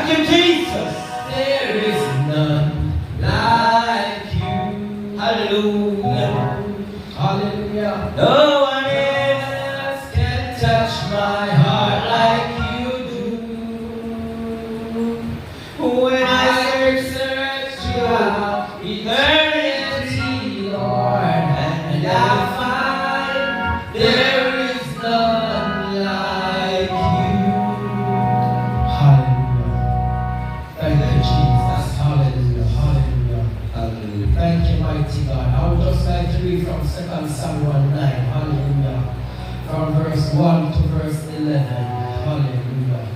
Thank you, Jesus. There is none like you. Hallelujah. Hallelujah. No one else Can touch my heart like you do. when I search throughout eternity, Lord, and I find there is none like you. Hallelujah. Thank you, Jesus. Hallelujah. Hallelujah. Hallelujah. Thank you, mighty God. I would just like to read from 2 Samuel 9. Hallelujah. From verse 1 to verse 11. Hallelujah.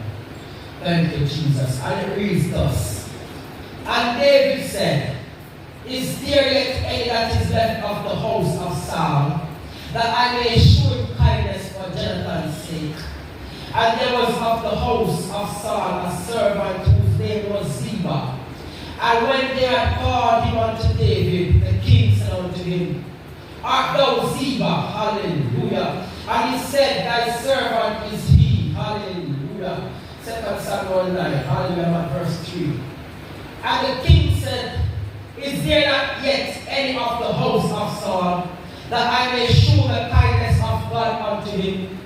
Thank you, Jesus. And it reads thus. And David said, Is there yet any that is left of the house of Saul, that I may show him kindness for Jonathan's sake? And there was of the house of Saul a servant whose name was Ziba. And when they had called him unto David, the king said unto him, Art thou Ziba? Hallelujah. And he said, Thy servant is he. Hallelujah. 2 Samuel 9. Hallelujah. I'm at verse 3. And the king said, Is there not yet any of the house of Saul, that I may show the kindness of God unto him?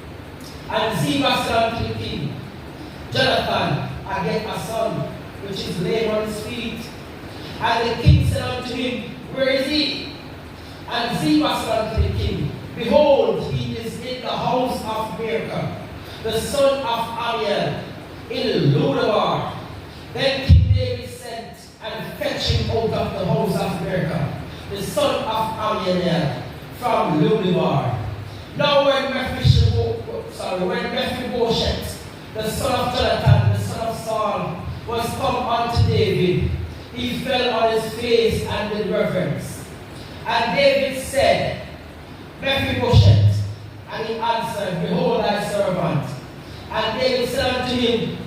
And Ziba said unto the king, Jonathan, I get a son, which is lame on his feet. And the king said unto him, Where is he? And Ziba said unto the king, Behold, he is in the house of Mircah, the son of Amiel, in Lodabar. Then King David sent and fetched him out of the house of Mircah, the son of Amiel, from Lodabar. Now when Mephibosheth, the son of Jonathan, the son of Saul, was come unto David, he fell on his face and did reverence. And David said, Mephibosheth. And he answered, Behold thy servant. And David said unto him,